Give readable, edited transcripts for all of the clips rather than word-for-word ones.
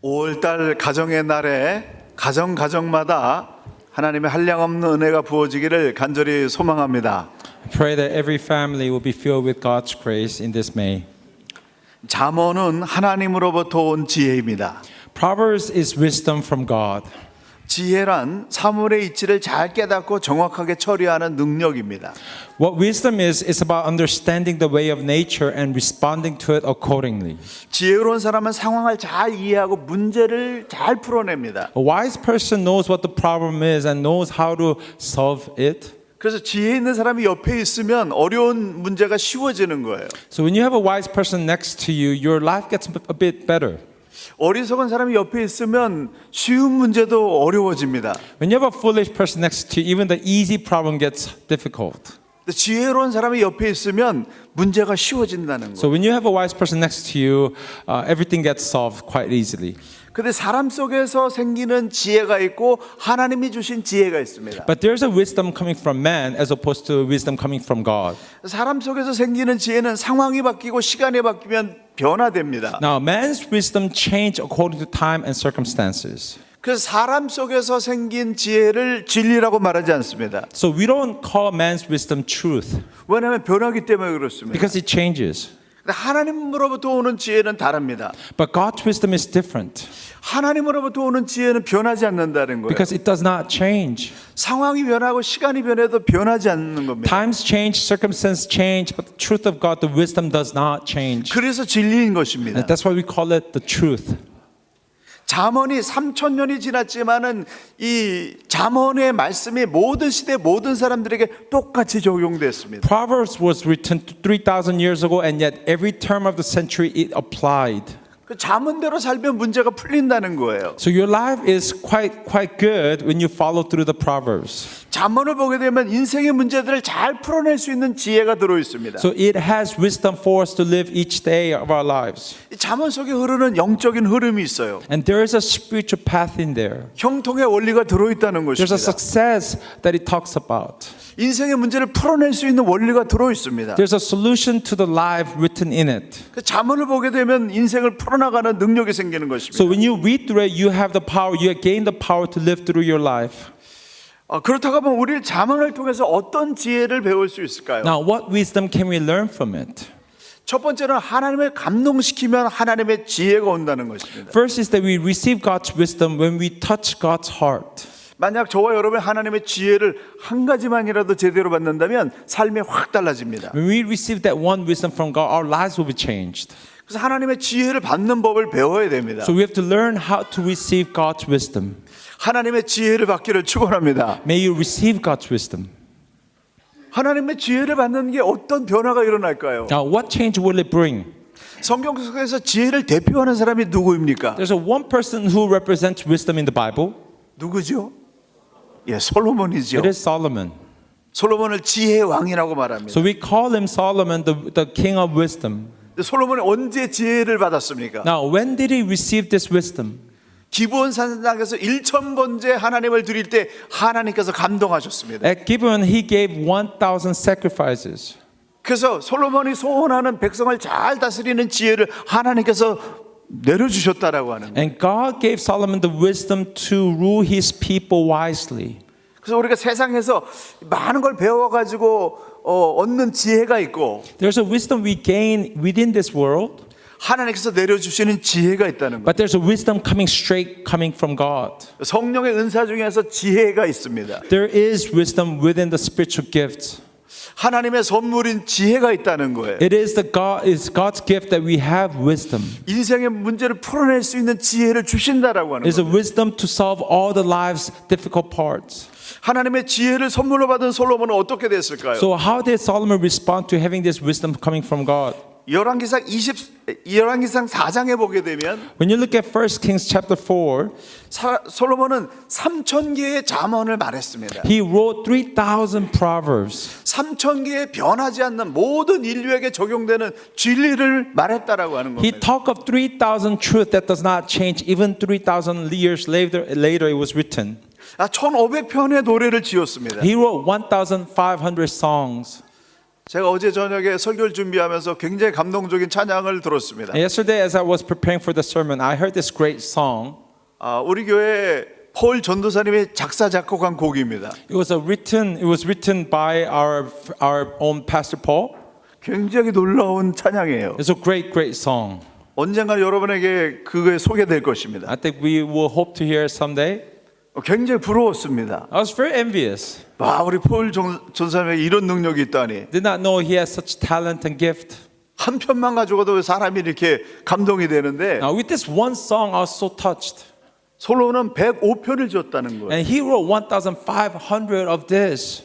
5월달 가정의 날에 가정마다 하나님의 한량없는 은혜가 부어지기를 간절히 소망합니다. Pray that every family will be filled with God's grace in this May. 잠언은 하나님으로부터 온 지혜입니다. Proverbs is wisdom from God. 지혜란 사물의 이치를 잘 깨닫고 정확하게 처리하는 능력입니다. What wisdom is about understanding the way of nature and responding to it accordingly. 지혜로운 사람은 상황을 잘 이해하고 문제를 잘 풀어냅니다. A wise person knows what the problem is and knows how to solve it. 그래서 지혜 있는 사람이 옆에 있으면 어려운 문제가 쉬워지는 거예요. So when you have a wise person next to you, your life gets a bit better. 어리석은 사람이 옆에 있으면 쉬운 문제도 어려워집니다. When you have a foolish person next to you, even the easy problem gets difficult. 지혜로운 사람이 옆에 있으면 문제가 쉬워진다는 So 거예요. when you have a wise person next to you, everything gets solved quite easily. 근데 사람 속에서 생기는 지혜가 있고 하나님이 주신 지혜가 있습니다. But there's a wisdom coming from man as opposed to wisdom coming from God. 사람 속에서 생기는 지혜는 상황이 바뀌고 시간이 바뀌면 변화됩니다. Now, man's wisdom change according to time and circumstances. 그래서 사람 속에서 생긴 지혜를 진리라고 말하지 않습니다. So we don't call man's wisdom truth 왜냐하면 변하기 때문에 그렇습니다. because it changes. 하나님으로부터 오는 지혜는 다릅니다. But God's wisdom is different 하나님으로부터 오는 지혜는 변하지 않는다는 거예요. because it does not change. 상황이 변하고 시간이 변해도 변하지 않는 겁니다. Times change, circumstances change, but the truth of God, the wisdom does not change. 그래서 진리인 것입니다. And that's why we call it the truth. 잠언이 3,000년이 지났지만은 이 잠언의 말씀이 모든 시대 모든 사람들에게 똑같이 적용됐습니다. Proverbs was written 3,000 years ago, and yet every term of the century it applied. 그 잠언대로 살면 문제가 풀린다는 거예요. So your life is quite good when you follow through the Proverbs. 잠언을 보게 되면 인생의 문제들을 잘 풀어낼 수 있는 지혜가 들어 있습니다. So it has wisdom for us to live each day of our lives. 이 잠언 속에 흐르는 영적인 흐름이 있어요. And there is a spiritual path in there. 형통의 원리가 들어 있다는 There's a 것입니다. success that it talks about. 인생의 문제를 풀어낼 수 있는 원리가 들어 있습니다. There's a solution to the life written in it. 그 잠언을 보게 되면 인생을 풀어나가는 능력이 생기는 것입니다. So when you read through it, you have the power, you gain the power to live through your life. 그렇다고 하면 우리 잠언을 통해서 어떤 지혜를 배울 수 있을까요? Now, what wisdom can we learn from it? 첫 번째는 하나님을 감동시키면 하나님의 지혜가 온다는 것입니다. First is that we receive God's wisdom when we touch God's heart. 만약 저와 여러분이 하나님의 지혜를 한 가지만이라도 제대로 받는다면 삶이 확 달라집니다. When we receive that one wisdom from God, our lives will be changed. 그래서 하나님의 지혜를 받는 법을 배워야 됩니다. So we have to learn how to receive God's wisdom. 하나님의 지혜를 받기를 축원합니다. May you receive God's wisdom. 하나님의 지혜를 받는 게 어떤 변화가 일어날까요? Now, what change will it bring? 성경 속에서 지혜를 대표하는 사람이 누구입니까? There's a one person who represents wisdom in the Bible. 누구죠? 예, 솔로몬이죠. It is Solomon. 솔로몬을 지혜의 왕이라고 말합니다. So we call him Solomon, the king of wisdom. 솔로몬이 언제 지혜를 받았습니까? Now, when did he receive this wisdom? 기브온 산당에서 1,000번째 하나님을 드릴 때 하나님께서 감동하셨습니다. At Gibeon, he gave 1,000 sacrifices. 그래서 솔로몬이 소원하는 백성을 잘 다스리는 지혜를 하나님께서 내려주셨다라고 하는 거예요. And God gave Solomon the wisdom to rule his people wisely. 그래서 우리가 세상에서 많은 걸 배워가지고 얻는 지혜가 있고 There's a wisdom we gain within this world, 하나님께서 내려주시는 지혜가 있다는 거예요. but there's a wisdom coming from God. 성령의 은사 중에서 지혜가 있습니다. There is wisdom within the spiritual gifts. 하나님의 선물인 지혜가 있다는 거예요. It is God's gift that we have wisdom. 인생의 문제를 풀어낼 수 있는 지혜를 주신다라고 하는 It's a 거예요. wisdom to solve all the life's difficult parts. 하나님의 지혜를 선물로 받은 솔로몬은 어떻게 됐을까요? So how did Solomon respond to having this wisdom coming from God? 열왕기상 4장에 보게 되면 When you look at 1 Kings chapter 4, 솔로몬은 3,000개의 잠언을 말했습니다. he wrote 3,000 proverbs. 3,000개의 변하지 않는 모든 인류에게 적용되는 진리를 말했다라고 하는 He 겁니다. talked of 3,000 truth that does not change. Even 3,000 years later it was written. 1,500편의 노래를 지었습니다. He wrote 1,500 songs. 제가 어제 저녁에 설교를 준비하면서 굉장히 감동적인 찬양을 들었습니다. Yesterday, as I was preparing for the sermon, I heard this great song. 우리 교회 폴 전도사님이 작사 작곡한 곡입니다. It was written by our own Pastor Paul. 굉장히 놀라운 찬양이에요. It's a great song. 언젠가 여러분에게 그게 소개될 것입니다. I think we will hope to hear it someday. 굉장히 부러웠습니다. I was very envious. 와, 우리 폴 전도사님에게 이런 능력이 있다니. Did not know he has such talent and gift. 한 편만 가지고도 사람이 이렇게 감동이 되는데 Now with this one song, I was so touched. 솔로몬은 105편을 지었다는 거예요. And he wrote 1,500 of this.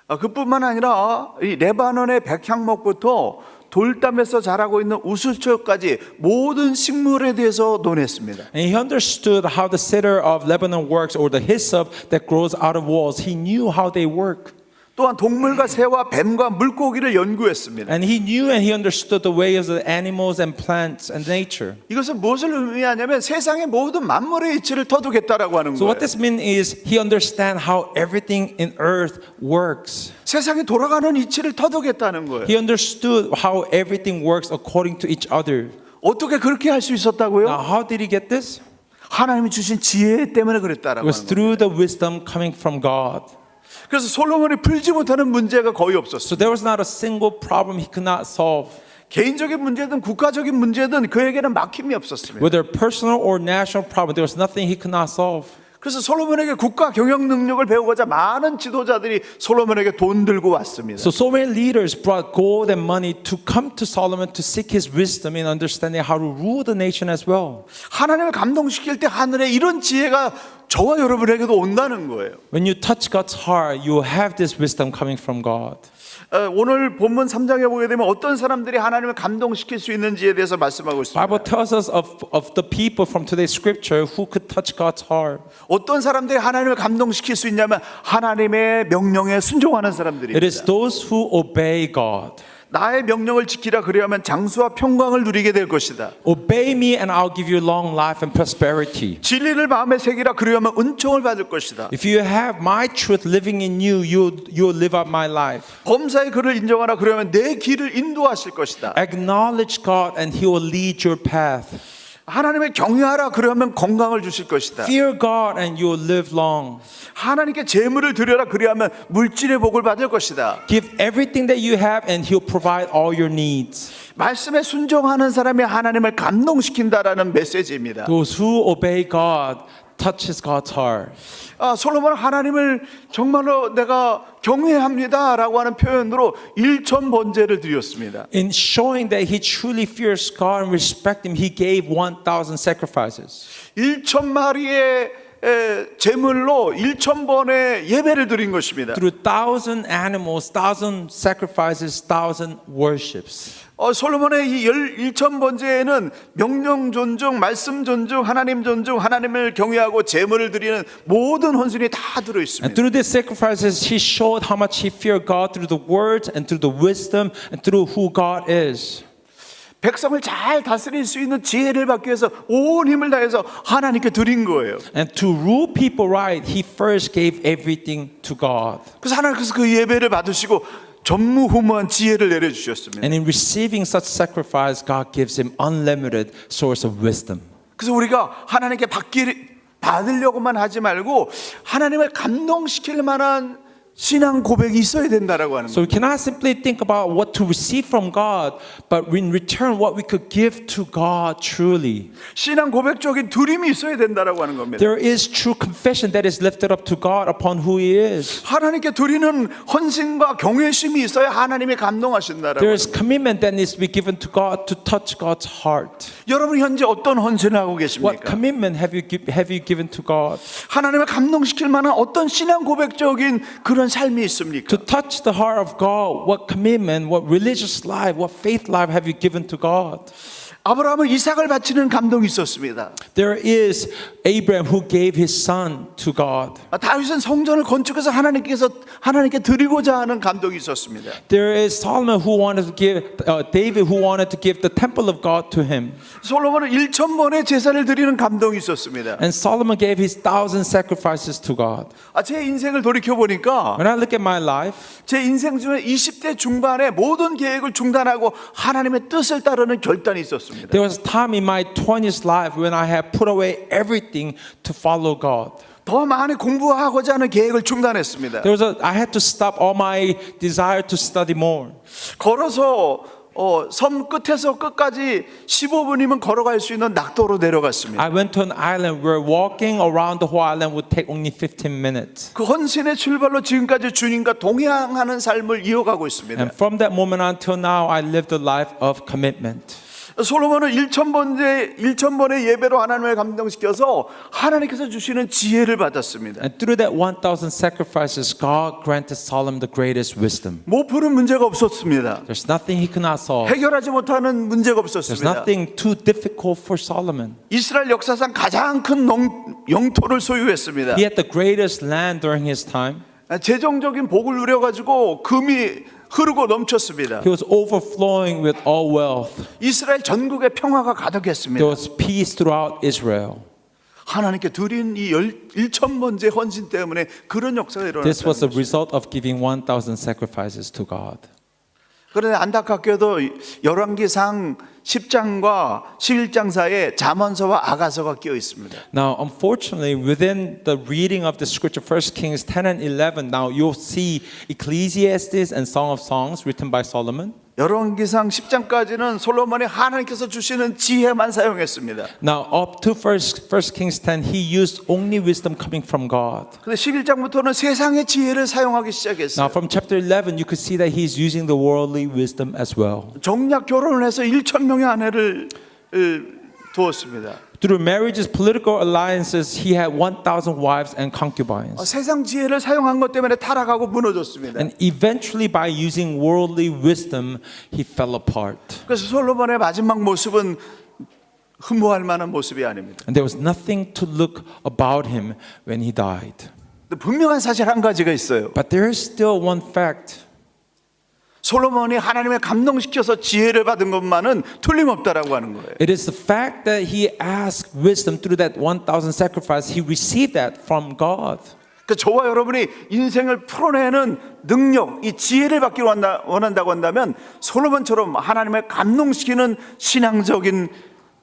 그뿐만 아니라 이 레바논의 백향목부터 돌담에서 자라고 있는 우슬초까지 모든 식물에 대해서 논했습니다. And he understood how the cedar of Lebanon works or the hyssop that grows out of walls. He knew how they work. 또한 동물과 새와 뱀과 물고기를 연구했습니다. And he knew and he understood the ways of the animals and plants and nature. 이것은 무엇을 의미하냐면 세상의 모든 만물의 이치를 터득했다라고 하는 So 거예요. what this means is he understands how everything in earth works. 세상이 돌아가는 이치를 터득했다는 거예요. He understood how everything works according to each other. 어떻게 그렇게 할 수 있었다고요? Now, how did he get this? 하나님이 주신 지혜 때문에 그랬다라고 It was 하는 거예요. through the wisdom coming from God. 그래서 솔로몬이 풀지 못하는 문제가 거의 없었어요. So there was not a single problem he could not solve. 개인적인 문제든 국가적인 문제든 그에게는 막힘이 없었습니다. Whether personal or national problem, there was nothing he could not solve. 그래서 솔로몬에게 국가 경영 능력을 배우고자 많은 지도자들이 솔로몬에게 돈 들고 왔습니다. So many leaders brought gold and money to come to Solomon to seek his wisdom in understanding how to rule the nation as well. 하나님을 감동시킬 때 하늘에 이런 지혜가 저와 여러분에게도 온다는 거예요. When you touch God's heart, you have this wisdom coming from God. 오늘 본문 3장에 보게 되면 어떤 사람들이 하나님을 감동시킬 수 있는지에 대해서 말씀하고 있습니다. Bible tells us of the people from today's scripture who could touch God's heart. 어떤 사람들이 하나님을 감동시킬 수 있냐면 하나님의 명령에 순종하는 It 사람들입니다. is those who obey God. 나의 명령을 지키라 그리하면 장수와 평강을 누리게 될 것이다. Obey me and I'll give you long life and prosperity. 진리를 마음에 새기라 그리하면 은총을 받을 것이다. If you have my truth living in you, you'll live out my life. 범사의 그를 인정하라 그러면 내 길을 인도하실 것이다. Acknowledge God and He will lead your path. 하나님을 경외하라 그러면 건강을 주실 것이다. Fear God and you will live long. 하나님께 재물을 드려라 그리하면 물질의 복을 받을 것이다. Give everything that you have and He'll provide all your needs. 말씀에 순종하는 사람이 하나님을 감동시킨다라는 메시지입니다. Those who obey God touches God's heart. 솔로몬은 하나님을 정말로 내가 경외합니다라고 하는 표현으로 1,000번제를 드렸습니다. In showing that he truly fears God and respects Him, he gave 1,000 sacrifices. 1,000마리의 제물로 1,000번의 예배를 드린 것입니다. Through 1,000 animals, 1,000 sacrifices, 1,000 worships. 솔로몬의 이 1,000번제에는 명령 존중, 말씀 존중, 하나님 존중, 하나님을 경외하고 제물을 드리는 모든 헌신이 다 들어 And 있습니다. through these sacrifices, he showed how much he feared God through the words and through the wisdom and through who God is. 백성을 잘 다스릴 수 있는 지혜를 받기 위해서 온 힘을 다해서 하나님께 드린 거예요. And to rule people right, he first gave everything to God. 그래서 하나님께서 그 예배를 받으시고 전무후무한 지혜를 내려주셨습니다. And in receiving such sacrifice, God gives him unlimited source of wisdom. 그래서 우리가 하나님께 받으려고만 하지 말고 하나님을 감동시킬 만한 신앙 고백이 있어야 된다라고 하는 So 거예요. we cannot simply think about what to receive from God, but in return what we could give to God truly. 신앙 고백적인 두림이 있어야 된다라고 하는 겁니다. There is true confession that is lifted up to God upon who He is. 하나님께 드리는 헌신과 경외심이 있어야 하나님이 감동하신다라고. There is commitment that needs to be given to God to touch God's heart. 여러분 현재 어떤 헌신을 하고 What 계십니까? commitment have you given to God? 하나님을 감동시킬 만한 어떤 신앙 고백적인 그런 삶이 있습니까? To touch the heart of God, what commitment, what religious life, what faith life have you given to God? 아브라함은 이삭을 바치는 감동이 있었습니다. There is Abraham who gave his son to God. 다윗은 성전을 건축해서 하나님께 드리고자 하는 감동이 있었습니다. There is Solomon who wanted to give, David who wanted to give the temple of God to him. 솔로몬은 1,000번의 제사를 드리는 감동이 있었습니다. And Solomon gave his 1,000 sacrifices to God. 제 인생을 돌이켜 보니까 When I look at my life, 제 인생 중에 20대 중반에 모든 계획을 중단하고 하나님의 뜻을 따르는 결단이 있었습니다. there was a time in my 20s life when I had put away everything to follow God. 더 많이 공부하고자 하는 계획을 중단했습니다. I had to stop all my desire to study more. 걸어서 섬 끝에서 끝까지 15분이면 걸어갈 수 있는 낙도로 내려갔습니다. I went to an island where walking around the whole island would take only 15 minutes. 그 헌신의 출발로 지금까지 주님과 동행하는 삶을 이어가고 있습니다. And from that moment until now, I lived a life of commitment. 솔로몬은 1,000번의 예배로 하나님을 감동시켜서 하나님께서 주시는 지혜를 받았습니다. And through that 1,000 sacrifices, God granted Solomon the greatest wisdom. 못 푸는 문제가 없었습니다. There's nothing he could not solve. 해결하지 못하는 문제가 There's 없었습니다. nothing too difficult for Solomon. 이스라엘 역사상 가장 큰 영토를 소유했습니다. He had the greatest land during his time. 재정적인 복을 누려가지고 금이 흐르고 넘쳤습니다. He was overflowing with all wealth. 이스라엘 전국에 평화가 가득했습니다. There was peace throughout Israel. 하나님께 드린 이 1,000번째 헌신 때문에 그런 역사가 This was 일어났습니다. a result of giving 1,000 sacrifices to God. 그런데 안타깝게도 열왕기상 10장과 11장 사이에 잠언서와 아가서가 끼어 있습니다. Now, unfortunately, within the reading of the scripture, 1 Kings 10 and 11, now you'll see Ecclesiastes and Song of Songs written by Solomon. 열왕기상 10장까지는 솔로몬이 하나님께서 주시는 지혜만 사용했습니다. Now, up to 1 Kings 10, he used only wisdom coming from God. 근데 11장부터는 세상의 지혜를 사용하기 Now, 시작했어요. from chapter 11, you could see that he's using the worldly wisdom as well. 정략 결혼을 해서 1,000명의 아내를 두었습니다. Through marriages, political alliances, he had 1,000 wives and concubines. 세상 지혜를 사용한 것 때문에 타락하고 무너졌습니다. And eventually, by using worldly wisdom, he fell apart. 그래서 솔로몬의 마지막 모습은 흠모할 만한 모습이 아닙니다. And there was nothing to look about him when he died. 근데 분명한 사실 한 가지가 있어요. But there is still one fact. 솔로몬이 하나님의 감동시켜서 지혜를 받은 것만은 틀림없다라고 하는 거예요. It is the fact that he asked wisdom through that 1,000 sacrifice. He received that from God. 그 저와 여러분이 인생을 풀어내는 능력, 이 지혜를 받기 원한다고 한다면 솔로몬처럼 하나님을 감동시키는 신앙적인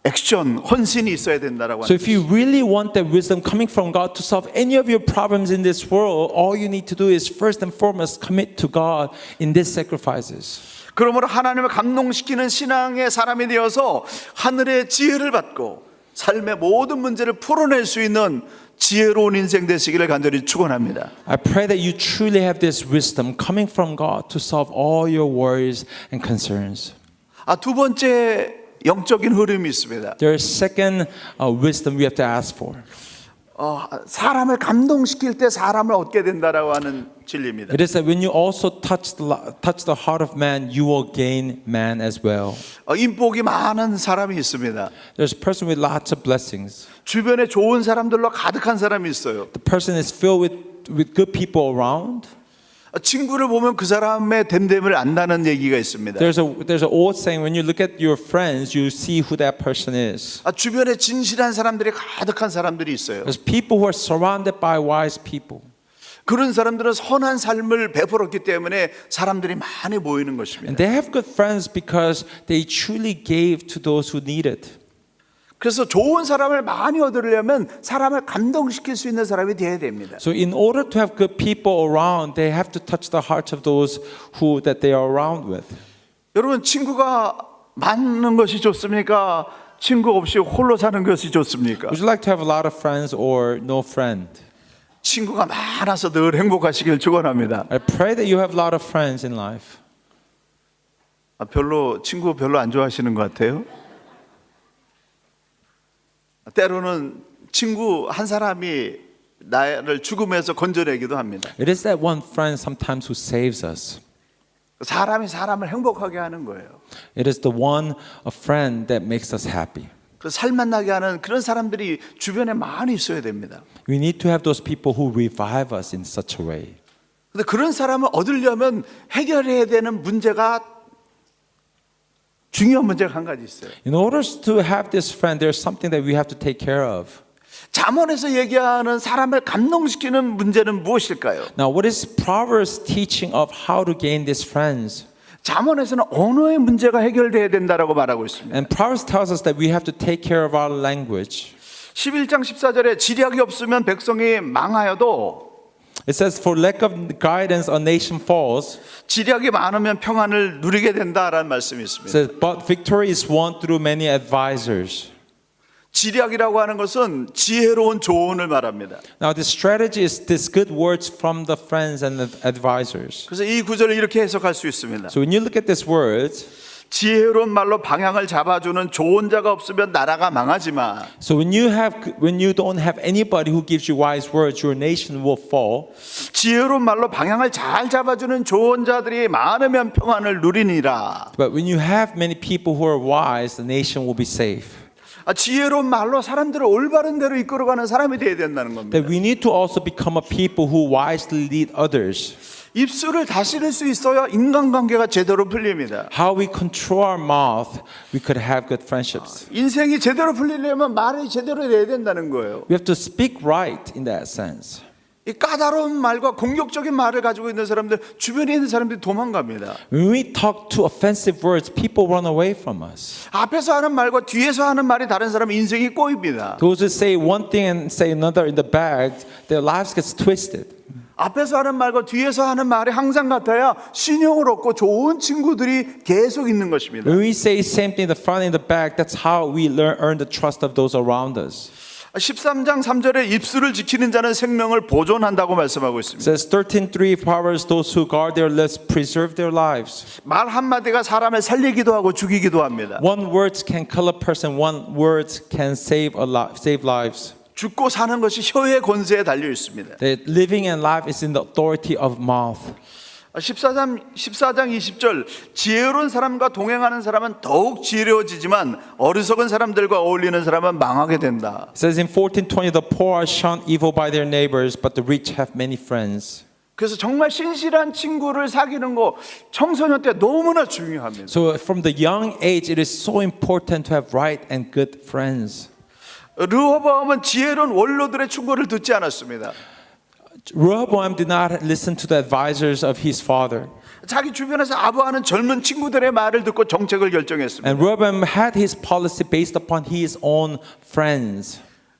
액션, 헌신이 있어야 된다라고 So 합니다. if you really want that wisdom coming from God to solve any of your problems in this world, all you need to do is first and foremost commit to God in these sacrifices. 그러므로 하나님을 감동시키는 신앙의 사람이 되어서 하늘의 지혜를 받고 삶의 모든 문제를 풀어낼 수 있는 지혜로운 인생 되시기를 간절히 축원합니다. I pray that you truly have this wisdom coming from God to solve all your worries and concerns. 두 번째 영적인 흐름이 있습니다. There is second wisdom we have to ask for. 사람을 감동시킬 때 사람을 얻게 된다라고 하는 진리입니다. It is that when you also touch the heart of man, you will gain man as well. 인복이 많은 사람이 있습니다. There's a person with lots of blessings. 주변에 좋은 사람들로 가득한 사람이 있어요. The person is filled with good people around. 친구를 보면 그 사람의 됨됨을 안다는 얘기가 있습니다. There's an old saying, when you look at your friends, you see who that person is. 주변에 진실한 사람들이 가득한 사람들이 있어요. There's people who are surrounded by wise people. 그런 사람들은 선한 삶을 베풀었기 때문에 사람들이 많이 모이는 And 것입니다. they have good friends because they truly gave to those who need it. 그래서 좋은 사람을 많이 얻으려면 사람을 감동시킬 수 있는 사람이 되어야 됩니다. So in order to have good people around, they have to touch the hearts of those who that they are around with. 여러분 친구가 많은 것이 좋습니까? 친구 없이 홀로 사는 것이 좋습니까? Would you like to have a lot of friends or no friend? 친구가 많아서 늘 행복하시길 축원합니다. I pray that you have a lot of friends in life. 친구 별로 안 좋아하시는 것 같아요. 때로는 친구 한 사람이 나를 죽음에서 건져내기도 합니다. It is that one friend sometimes who saves us. 사람이 사람을 행복하게 하는 거예요. It is the one, a friend that makes us happy. 그 살맛나게 하는 그런 사람들이 주변에 많이 있어야 됩니다. We need to have those people who revive us in such a way. 근데 그런 사람을 얻으려면 해결해야 되는 문제가 중요한 문제가 한 가지 있어요. In order to have this friend, there's something that we have to take care of. 잠언에서 얘기하는 사람을 감동시키는 문제는 무엇일까요? Now, what is Proverbs teaching of how to gain these friends? 잠언에서는 언어의 문제가 해결돼야 된다라고 말하고 있습니다. And Proverbs tells us that we have to take care of our language. 11장 14절에 지략이 없으면 백성이 망하여도 It says, for lack of guidance, a nation falls. 지략이 많으면 평안을 누리게 된다라는 말씀이 It 있습니다. says, but victory is won through many advisors. 지략이라고 하는 것은 지혜로운 조언을 말합니다. Now, the strategy is this good words from the friends and the advisors. 그래서 이 구절을 이렇게 해석할 수 있습니다. So when you look at this words, 지혜로운 말로 방향을 잡아주는 조언자가 없으면 나라가 망하지만 so when you don't have anybody who gives you wise words, your nation will fall. 지혜로운 말로 방향을 잘 잡아주는 조언자들이 많으면 평안을 누리니라. But when you have many people who are wise, the nation will be safe. 지혜로운 말로 사람들을 올바른 대로 이끌어가는 사람이 되어야 된다는 겁니다. That we need to also become a people who wisely lead others. 입술을 다스릴 수 있어야 인간관계가 제대로 풀립니다. How we control our mouth, we could have good friendships. 인생이 제대로 풀리려면 말이 제대로 돼야 된다는 거예요. We have to speak right in that sense. 이 까다로운 말과 공격적인 말을 가지고 있는 사람들, 주변에 있는 사람들이 도망갑니다. When we talk to offensive words, people run away from us. 앞에서 하는 말과 뒤에서 하는 말이 다른 사람 인생이 꼬입니다. Those who say one thing and say another in the back, their lives gets twisted. 앞에서 하는 말과 뒤에서 하는 말이 항상 같아야 신용을 얻고 좋은 친구들이 계속 있는 것입니다. When we say same thing in the front and the back, that's how we earn the trust of those around us. 13장 3절에 입술을 지키는 자는 생명을 보존한다고 말씀하고 It 있습니다. says 13:3 Proverbs, those who guard their lips preserve their lives. 말 한마디가 사람을 살리기도 하고 죽이기도 합니다. One word can kill a person, one word can save lives. 죽고 사는 것이 혀의 권세에 달려 있습니다. That living and life is in the authority of mouth. 14장 20절 지혜로운 사람과 동행하는 사람은 더욱 지혜로워지지만 어리석은 사람들과 어울리는 사람은 망하게 된다. It says in 14:20, the poor are shunned evil by their neighbors, but the rich have many friends. 그래서 정말 신실한 친구를 사귀는 거 청소년 때 너무나 중요합니다. So from the young age, it is so important to have right and good friends. 르호보암은 지혜로운 원로들의 충고를 듣지 않았습니다. Rehoboam did not listen to the advisors of his father. 자기 주변에서 아부하는 젊은 친구들의 말을 듣고 정책을 결정했습니다. And Rehoboam had his policy based upon his own friends.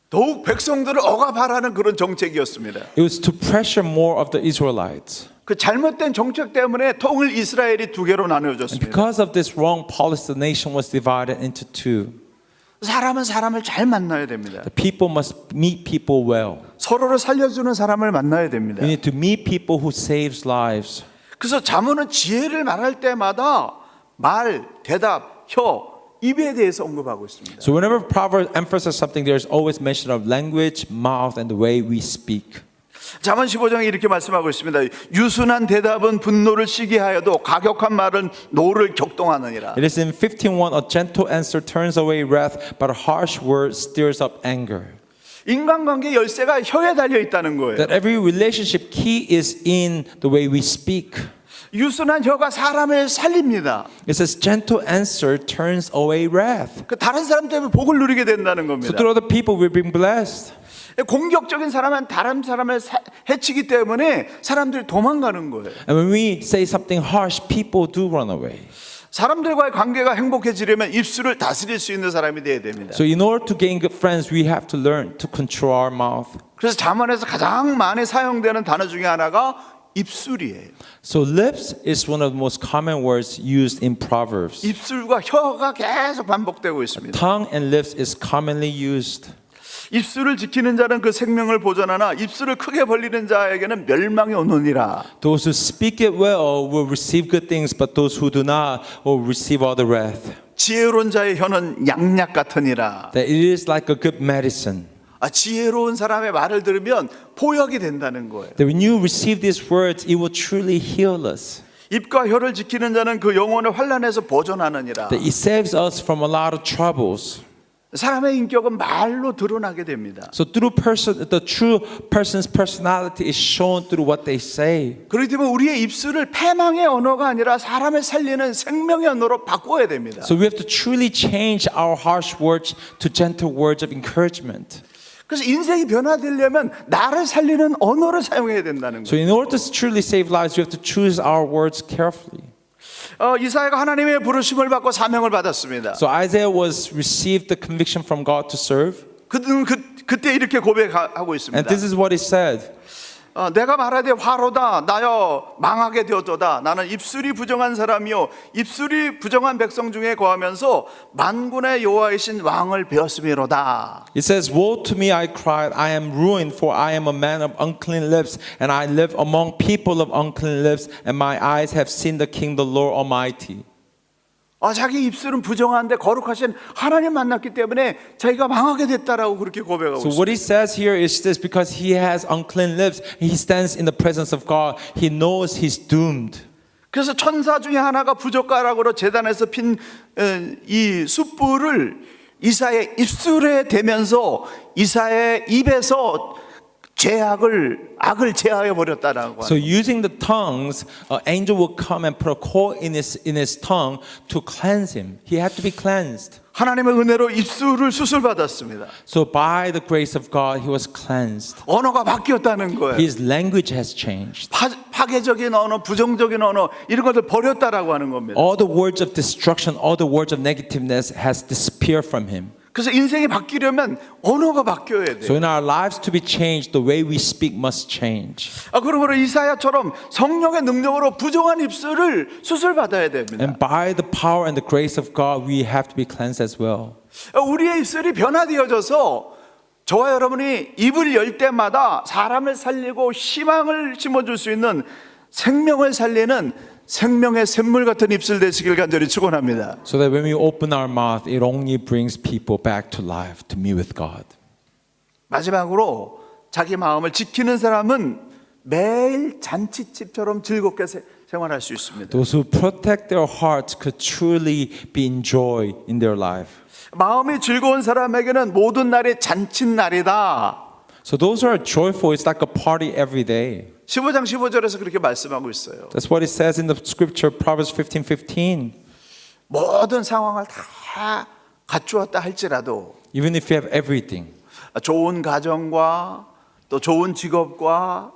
더욱 백성들을 억압하라는 그런 정책이었습니다. It was to pressure more of the Israelites. 그 잘못된 정책 때문에 통일 이스라엘이 두 개로 나누어졌습니다. Because of this wrong policy, the nation was divided into two. 사람은 사람을 잘 만나야 됩니다. The people must meet people well. 서로를 살려주는 사람을 만나야 됩니다. We need to meet people who saves lives. 그래서 잠언은 지혜를 말할 때마다 말, 대답, 혀, 입에 대해서 언급하고 있습니다. So whenever Proverbs emphasizes something, there's always mention of language, mouth, and the way we speak. 잠언 15장에 이렇게 말씀하고 있습니다. 유순한 대답은 분노를 시기하여도 가격한 말은 노를 격동하느니라. It is in 15:1, a gentle answer turns away wrath, but a harsh word stirs up anger. 인간관계 열쇠가 혀에 달려 있다는 거예요. That every relationship key is in the way we speak. 유순한 혀가 사람을 살립니다. It says gentle answer turns away wrath. 그 다른 사람 때문에 복을 누리게 된다는 So 겁니다. through other people we're being blessed. 공격적인 사람은 다른 사람을 해치기 때문에 사람들이 도망가는 거예요. And when we say something harsh, people do run away. 사람들과의 관계가 행복해지려면 입술을 다스릴 수 있는 사람이 돼야 됩니다. So in order to gain good friends, we have to learn to control our mouth. 그래서 잠언에서 가장 많이 사용되는 단어 중에 하나가 입술이에요. So lips is one of the most common words used in Proverbs. 입술과 혀가 계속 반복되고 있습니다. Tongue and lips is commonly used. 입술을 지키는 자는 그 생명을 보존하나 입술을 크게 벌리는 자에게는 멸망이 오느니라. Those who speak it well will receive good things, but those who do not will receive all the wrath. 지혜로운 자의 혀는 양약 같으니라. That it is like a good medicine. 지혜로운 사람의 말을 들으면 보약이 된다는 거예요. That when you receive these words, it will truly heal us. 입과 혀를 지키는 자는 그 영혼을 환난에서 보존하느니라. That it saves us from a lot of troubles. 사람의 인격은 말로 드러나게 됩니다. So the true person's personality is shown through what they say. 그렇기 때문에 우리의 입술을 패망의 언어가 아니라 사람을 살리는 생명의 언어로 바꿔야 됩니다. So we have to truly change our harsh words to gentle words of encouragement. 그래서 인생이 변화되려면 나를 살리는 언어를 사용해야 된다는 So 거예요. in order to truly save lives, we have to choose our words carefully. 이사야가 하나님의 부르심을 받고 사명을 받았습니다. So Isaiah was received the conviction from God to serve. 그는 그때 이렇게 고백하고 있습니다. And this is what he said. 내가 말하되 화로다 나여 망하게 되었도다. 나는 입술이 부정한 사람이요 입술이 부정한 백성 중에 거하면서 만군의 여호와이신 왕을 배웠음이로다. It says, "Woe to me, I cried, I am ruined, for I am a man of unclean lips, and I live among people of unclean lips, and my eyes have seen the King, the Lord Almighty." 자기 입술은 부정한데 거룩하신 하나님 만났기 때문에 자기가 망하게 됐다라고 그렇게 고백하고 So 있습니다. what he says here is this: because he has unclean lips, he stands in the presence of God. He knows he's doomed. 그래서 천사 중에 하나가 부젓가락으로 제단에서 핀 이 숯불을 이사의 입술에 대면서 이사의 입에서 악을 제하여 버렸다라고. So using the tongues, an angel will come and put a coal in his tongue to cleanse him. He had to be cleansed. 하나님의 은혜로 입술을 수술받았습니다. So by the grace of God, he was cleansed. 언어가 바뀌었다는 거예요. His language has changed. 파괴적인 언어, 부정적인 언어 이런 것들 버렸다라고 하는 겁니다. All the words of destruction, all the words of negativeness has disappeared from him. 그래서 인생이 바뀌려면 언어가 바뀌어야 So 돼요. in our lives to be changed, the way we speak must change. 그러므로 이사야처럼 성령의 능력으로 부정한 입술을 수술받아야 됩니다. And by the power and the grace of God, we have to be cleansed as well. 우리의 입술이 변화되어져서 저와 여러분이 입을 열 때마다 사람을 살리고 희망을 심어줄 수 있는 생명을 살리는 생명의 샘물 같은 입술 되시길 간절히 축원합니다. So that when we open our mouth, it only brings people back to life, to meet with God. 마지막으로 자기 마음을 지키는 사람은 매일 잔치집처럼 즐겁게 생활할 수 있습니다. Those who protect their hearts could truly be enjoyed in their life. 마음이 즐거운 사람에게는 모든 날이 잔칫날이다. So those who are joyful, it's like a party every day. 15장 15절에서 그렇게 말씀하고 있어요. That's what it says in the scripture, Proverbs 15:15. 모든 상황을 다 갖추었다 할지라도 Even if you have everything, 좋은 가정과 또 좋은 직업과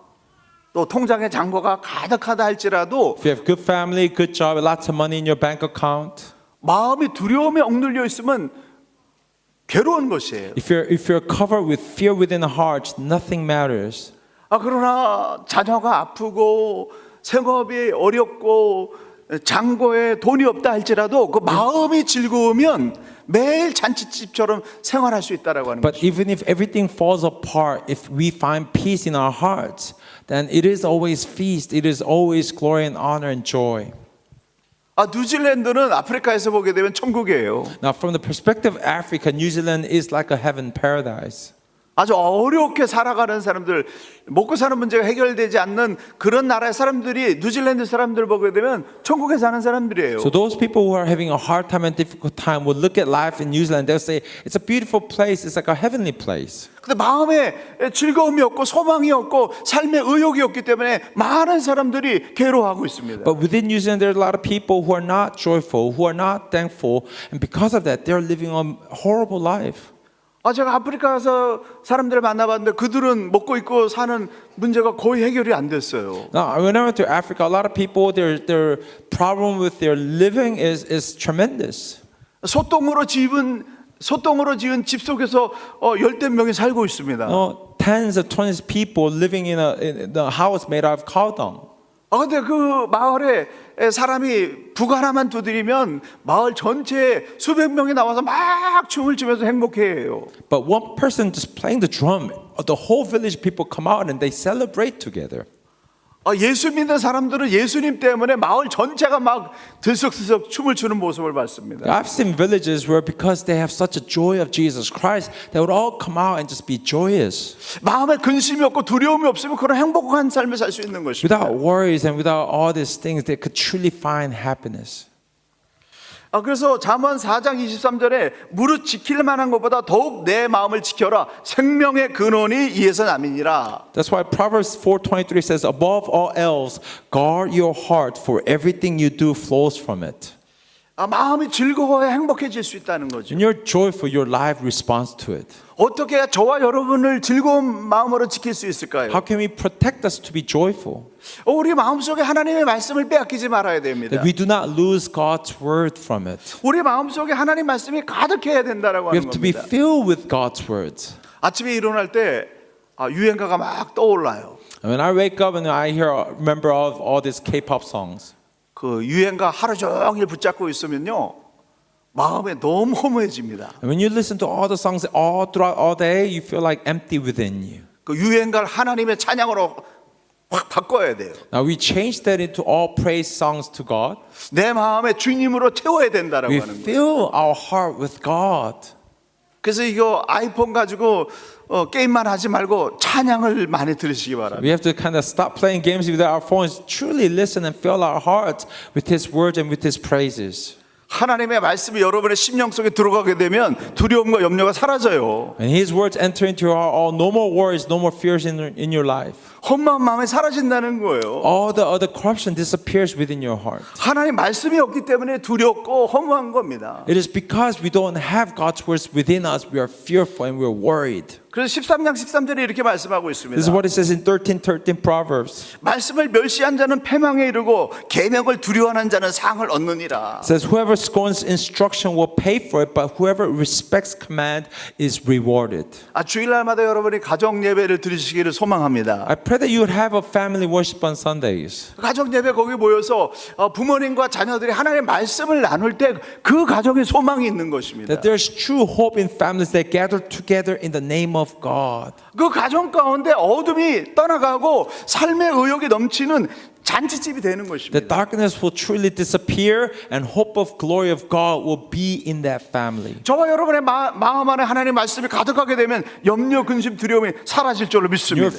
또 통장의 잔고가 가득하다 할지라도 if you have good family, good job, lots of money in your bank account, 마음이 두려움에 억눌려 있으면 괴로운 것이에요. if you're covered with fear within the heart, nothing matters. 그러나 자녀가 아프고 생업이 어렵고 잔고에 돈이 없다 할지라도 그 마음이 즐거우면 매일 잔치집처럼 생활할 수 있다라고 하는 But 거죠. even if everything falls apart, if we find peace in our hearts, then it is always feast, it is always glory and honor and joy. 뉴질랜드는 아프리카에서 보게 되면 천국이에요. Now, from the perspective of Africa, New Zealand is like a heaven paradise. 아주 어렵게 살아가는 사람들, 먹고 사는 문제가 해결되지 않는 그런 나라의 사람들이 뉴질랜드 사람들 보게 되면 천국에 사는 사람들이에요. So those people who are having a hard time and difficult time will look at life in New Zealand. They'll say, it's a beautiful place. It's like a heavenly place. 근데 마음에 즐거움이 없고 소망이 없고 삶에 의욕이 없기 때문에 많은 사람들이 괴로워하고 있습니다. But within New Zealand, there are a lot of people who are not joyful, who are not thankful. And because of that, they're living a horrible life. 제가 아프리카 가서 사람들을 만나봤는데 그들은 먹고 입고 사는 문제가 거의 해결이 안 됐어요. Now, when I went to Africa, a lot of people, their problem with their living is tremendous. 소똥으로 지은 집 속에서 열댓 명이 살고 있습니다. Tens of 20 people living in a house made out of cow dung. 근데 그 마을에 사람이 북 하나만 두드리면 마을 전체에 수백 명이 나와서 막 춤을 추면서 행복해해요. But one person just playing the drum, the whole village people come out and they celebrate together. 예수 믿는 사람들은 예수님 때문에 마을 전체가 막 들썩들썩 춤을 추는 모습을 봤습니다. I've seen villages where because they have such a joy of Jesus Christ, they would all come out and just be joyous. 마음에 근심이 없고 두려움이 없으면 그런 행복한 삶을 살 수 있는 것입니다. Without worries and without all these things, they could truly find happiness. 그래서 잠언 4장 23절에 무릇 지킬 만한 것보다 더욱 내 마음을 지켜라. 생명의 근원이 이에서 남이니라. That's why Proverbs 4:23 says, above all else, guard your heart, for everything you do flows from it. 마음이 즐거워야 행복해질 수 있다는 거죠. When you're joyful, your life responds to it. 어떻게 해야 저와 여러분을 즐거운 마음으로 지킬 수 있을까요? How can we protect us to be joyful? 우리 마음속에 하나님의 말씀을 빼앗기지 말아야 됩니다. That we do not lose God's word from it. 우리 마음속에 하나님 말씀이 가득해야 된다라고 We 하는 have to be 겁니다. filled with God's words. 아침에 일어날 때 유행가가 막 떠올라요. And when I wake up and I remember all these K-pop songs, 그 유행가 하루 종일 붙잡고 있으면요 마음에 너무 허무해집니다. and when you listen to all the songs all throughout all day, you feel like empty within you. 그 유행가를 하나님의 찬양으로 확 바꿔야 돼요. Now we change that into all praise songs to God. 내 마음에 주님으로 채워야 된다라고 We 하는 거예요. fill our heart with God. 그래서 이거 아이폰 가지고 게임만 하지 말고 찬양을 많이 들으시기 바랍니다. We have to kind of stop playing games with our phones, truly listen and fill our hearts with His words and with His praises. 하나님의 말씀이 여러분의 심령 속에 들어가게 되면 두려움과 염려가 사라져요. And His words enter into your heart, no more worries, no more fears in your life. 험한 마음이 사라진다는 거예요. All the other corruption disappears within your heart. 하나님 말씀이 없기 때문에 두렵고 허무한 겁니다. It is because we don't have God's words within us, we are fearful and we're worried. 그래서 13장 13절에 이렇게 말씀하고 있습니다. This is what it says in 13:13 Proverbs. 말씀을 멸시한 자는 패망에 이르고 계명을 두려워하는 자는 상을 얻느니라. It says, whoever scorns instruction will pay for it, but whoever respects command is rewarded. 주일날마다 여러분이 가정 예배를 드리시기를 소망합니다. I pray that you would have a family worship on Sundays. 가정 예배 거기 모여서 부모님과 자녀들이 하나님의 말씀을 나눌 때 그 가정에 소망이 있는 것입니다. That there's true hope in families that gather together in the name of God. 그 가정 가운데 어둠이 떠나가고 삶의 의욕이 넘치는 잔치집이 되는 The 것입니다. darkness will truly disappear and hope of glory of God will be in that family. 저와 여러분의 마음 안에 하나님의 말씀이 가득하게 되면 염려, 근심, 두려움이 사라질 줄로 믿습니다. You're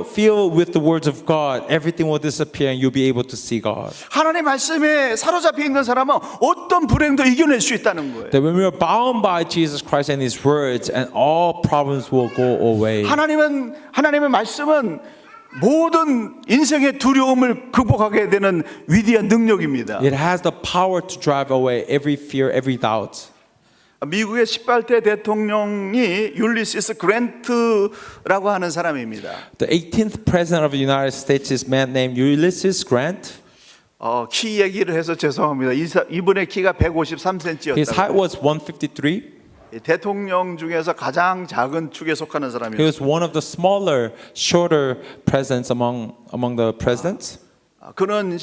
filled with the words of God. Everything will disappear and you'll be able to see God. 하나님의 말씀에 사로잡혀 있는 사람은 어떤 불행도 이겨낼 수 있다는 거예요. That when we are bound by Jesus Christ and His words, and all problems will go away. 하나님의 말씀은 모든 인생의 두려움을 극복하게 되는 위대한 능력입니다. It has the power to drive away every fear, every doubt. 미국의 18대 대통령이 율리시스 그랜트라고 하는 사람입니다. The 18th president of the United States is a man named Ulysses Grant. 키 얘기를 해서 죄송합니다. 이분의 키가 His 153cm였다. height was 153. 대통령 중에서 가장 작은 축에 속하는 He 사람이었어요. was one of the smaller, shorter presidents among the presidents. 그는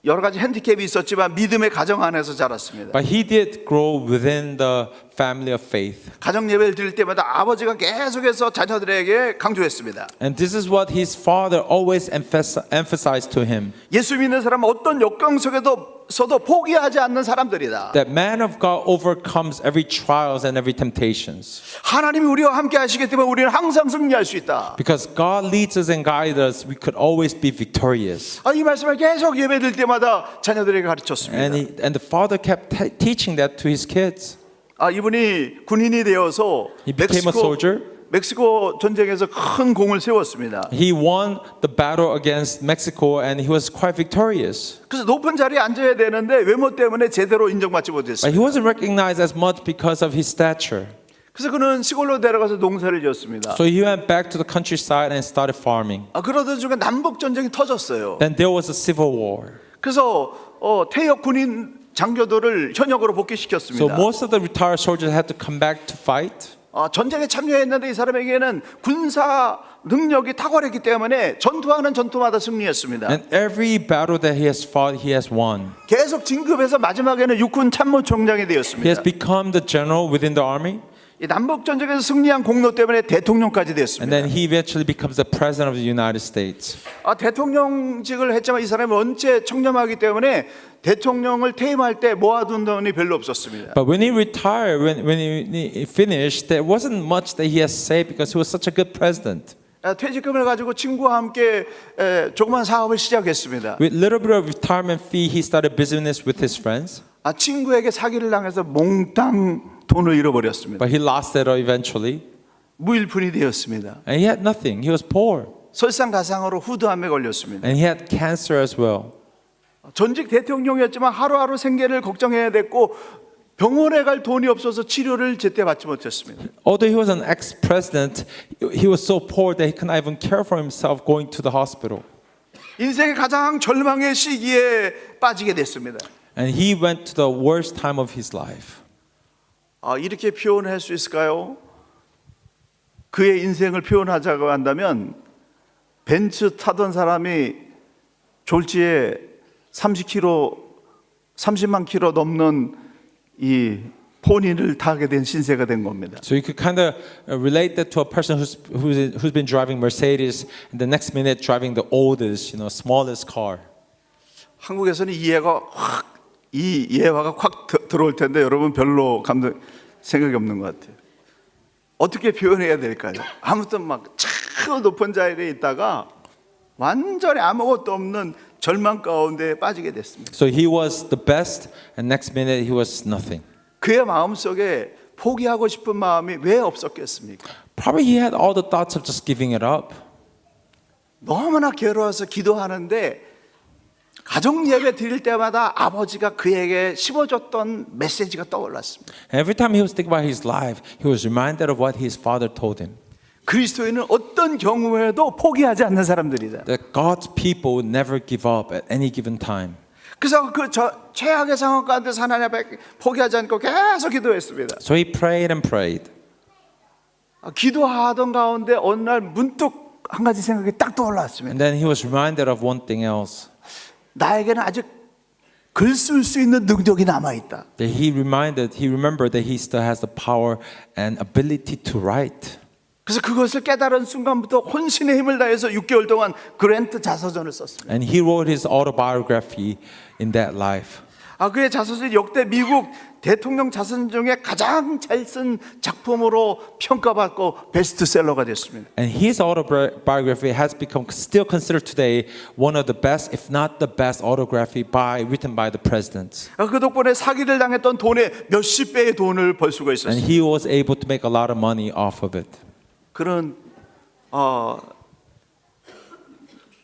여러 가지 핸디캡이 있었지만 믿음의 가정 안에서 자랐습니다. But he did grow within the family of faith. 가정 예배를 드릴 때마다 아버지가 계속해서 자녀들에게 강조했습니다. And this is what his father always emphasized to him. 예수 믿는 사람은 어떤 역경 속에서도 포기하지 않는 사람들이다. That man of God overcomes every trials and every temptations. 하나님이 우리와 함께 하시기 때문에 우리는 항상 승리할 수 있다. Because God leads us and guides us, we could always be victorious. 이 말씀을 계속 예배 드릴 때마다 자녀들에게 가르쳤습니다. And the father kept teaching that to his kids. 이분이 군인이 되어서 He became a soldier. 멕시코 전쟁에서 큰 공을 세웠습니다. He won the battle against Mexico and he was quite victorious. 그래서 높은 자리에 앉아야 되는데 외모 때문에 제대로 인정받지 But 못했습니다. he wasn't recognized as much because of his stature. 그래서 그는 시골로 내려가서 농사를 지었습니다. So he went back to the countryside and started farming. 그러던 중에 남북 전쟁이 터졌어요. Then there was a civil war. 그래서 퇴역 군인 장교들을 현역으로 So 복귀시켰습니다. most of the retired soldiers had to come back to fight. 전쟁에 참여했는데 이 사람에게는 군사 능력이 탁월했기 때문에 전투하는 전투마다 승리했습니다. And every battle that he has fought, he has won. 계속 진급해서 마지막에는 육군 참모총장이 He has 되었습니다. become the general within the army. 이 남북 전쟁에서 승리한 공로 때문에 대통령까지 And 됐습니다. then he eventually becomes the president of the United States. 대통령직을 했지만 이 사람이 원체 청렴하기 때문에 대통령을 퇴임할 때 모아둔 돈이 별로 없었습니다. But when he retired, when he finished, there wasn't much that he has saved because he was such a good president. 퇴직금을 가지고 친구와 함께 조그만 사업을 시작했습니다. With little bit of retirement fee, he started business with his friends. 친구에게 사기를 당해서 몽땅 돈을 잃어버렸습니다. But he lost it eventually. 무일푼이 되었습니다. And he had nothing. He was poor. 설상가상으로 후두암에 걸렸습니다. And he had cancer as well. 전직 대통령이었지만 하루하루 생계를 걱정해야 됐고 병원에 갈 돈이 없어서 치료를 제때 받지 못했습니다. Although he was an ex-president, he was so poor that he couldn't even care for himself going to the hospital. 인생의 가장 절망의 시기에 빠지게 됐습니다. And he went to the worst time of his life. 이렇게 표현할 수 있을까요? 그의 인생을 표현하자고 한다면 벤츠 타던 사람이 졸지에 30만 킬로 넘는 이 포니를 타게 된 신세가 된 겁니다. So you could kind of relate that to a person who's been driving Mercedes and the next minute driving the oldest, smallest car. 한국에서는 이 예화가 확 들어올 텐데 여러분 별로 생각이 없는 것 같아요. 어떻게 표현해야 될까요? 아무튼 막 참 높은 자리에 있다가 완전히 아무것도 없는 절망 가운데 빠지게 됐습니다. So he was the best, and next minute he was nothing. 그의 마음속에 포기하고 싶은 마음이 왜 없었겠습니까? Probably he had all the thoughts of just giving it up. 너무나 괴로워서 기도하는데 가정 예배 드릴 때마다 아버지가 그에게 씹어줬던 메시지가 떠올랐습니다. And every time he was thinking about his life, he was reminded of what his father told him. 그리스도인은 어떤 경우에도 포기하지 않는 사람들이다. That God's people would never give up at any given time. 그래서 최악의 상황 가운데서 하나님 앞에 포기하지 않고 계속 기도했습니다. So he prayed and prayed. 기도하던 가운데 어느 날 문득 한 가지 생각이 딱 떠올랐습니다. And then he was reminded of one thing else. 나에게는 아직 글 쓸 수 있는 능력이 남아 있다. That he remembered that he still has the power and ability to write. 그래서 그것을 깨달은 순간부터 혼신의 힘을 다해서 6개월 동안 그랜트 자서전을 썼습니다. And he wrote his autobiography in that life. 그의 자서전이 역대 미국 대통령 자서전 중에 가장 잘 쓴 작품으로 평가받고 베스트셀러가 됐습니다. And his autobiography has become still considered today one of the best, if not the best, autobiography written by the presidents. 그 덕분에 사기를 당했던 돈의 몇십 배의 돈을 벌 수가 And 있었습니다. he was able to make a lot of money off of it. 그런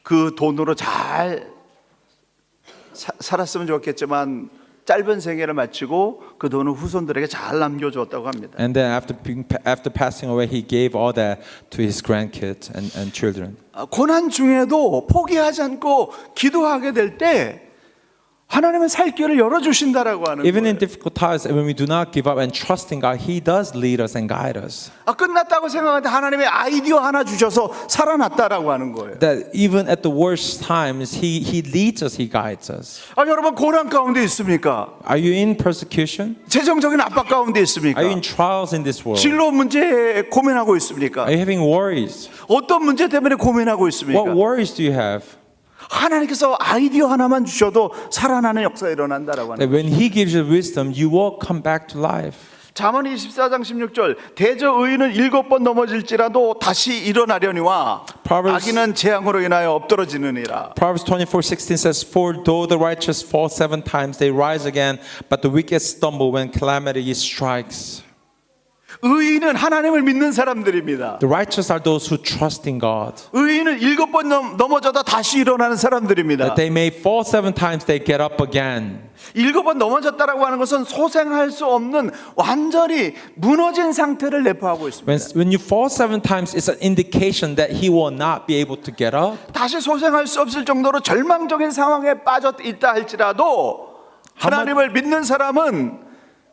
그 돈으로 잘 살았으면 좋겠지만 짧은 생애를 마치고 그 돈을 후손들에게 잘 남겨주었다고 합니다. And then after passing away, he gave all that to his grandkids and children. 고난 중에도 포기하지 않고 기도하게 될 때 하나님은 살 길을 열어주신다라고 하는 Even in 거예요. difficult times, when we do not give up and trust in God, He does lead us and guide us. 끝났다고 생각하는데 하나님의 아이디어 하나 주셔서 살아났다라고 하는 거예요. That even at the worst times, He leads us, He guides us. 여러분 고난 가운데 있습니까? Are you in persecution? 재정적인 압박 가운데 있습니까? Are you in trials in this world? 진로 문제에 고민하고 있습니까? Are you having worries? 어떤 문제 때문에 고민하고 있습니까? What worries do you have? 하나님께서 아이디어 하나만 주셔도 살아나는 역사가 일어난다라고 하는 That when He gives you wisdom, you will come back to life. 잠언 24장 16절 대저 의인은 7번 넘어질지라도 다시 일어나려니와 악인은 재앙으로 인하여 엎드러지느니라. Proverbs 24:16 says, "For though the righteous fall 7 times, they rise again, but the wicked stumble when calamity strikes." 의인은 하나님을 믿는 사람들입니다. The righteous are those who trust in God. 의인은 7번 넘어져도 다시 일어나는 사람들입니다. That they may fall 7 times, they get up again. 7번 넘어졌다라고 하는 것은 소생할 수 없는 완전히 무너진 상태를 내포하고 있습니다. When you fall 7 times, it's an indication that he will not be able to get up. 다시 소생할 수 없을 정도로 절망적인 상황에 빠져 있다 할지라도 하나님을 믿는 사람은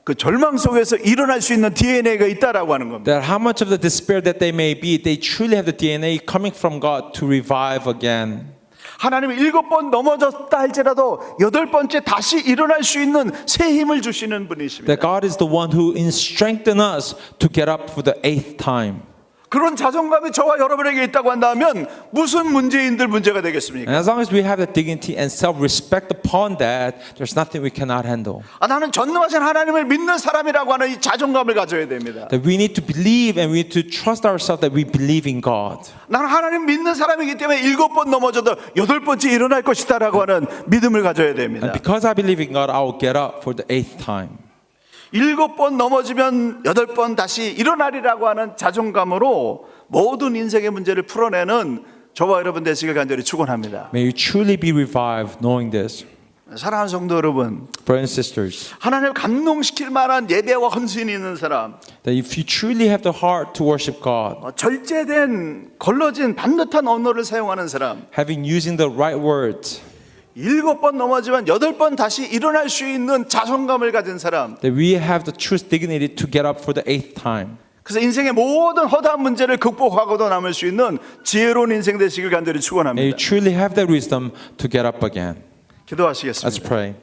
그 절망 속에서 일어날 수 있는 DNA가 있다라고 하는 겁니다. That how much of the despair that they may be, they truly have the DNA coming from God to revive again. 하나님이 7번 넘어졌다 할지라도 8번째 다시 일어날 수 있는 새 힘을 주시는 분이십니다. That God is the one who strengthens us to get up for the 8th time. 그런 자존감이 저와 여러분에게 있다고 한다면 무슨 문제인들 문제가 되겠습니까? And as long as we have the dignity and self-respect upon that, there's nothing we cannot handle. 나는 전능하신 하나님을 믿는 사람이라고 하는 이 자존감을 가져야 됩니다. That we need to believe and we need to trust ourselves that we believe in God. 나는 하나님 믿는 사람이기 때문에 7번 넘어져도 8번째 일어날 것이다라고 하는 믿음을 가져야 됩니다. And because I believe in God, I will get up for the 8th time. 7번 넘어지면 8번 다시 일어나리라고 하는 자존감으로 모든 인생의 문제를 풀어내는 저와 여러분 되시길 간절히 축원합니다. May you truly be revived knowing this. 사랑하는 성도 여러분, Brothers and sisters, 하나님을 감동시킬 만한 예배와 헌신이 있는 사람, that if you truly have the heart to worship God, 절제된 걸러진 반듯한 언어를 사용하는 사람, having using the right words, 7번 넘어지면 8번 다시 일어날 수 있는 자존감을 가진 사람, that we have the true dignity to get up for the 8th time. 그래서 인생의 모든 허다한 문제를 극복하고도 남을 수 있는 지혜로운 인생 되시길 간절히 May you 축원합니다. truly have that wisdom to get up again. 기도하시겠습니다. Let's pray.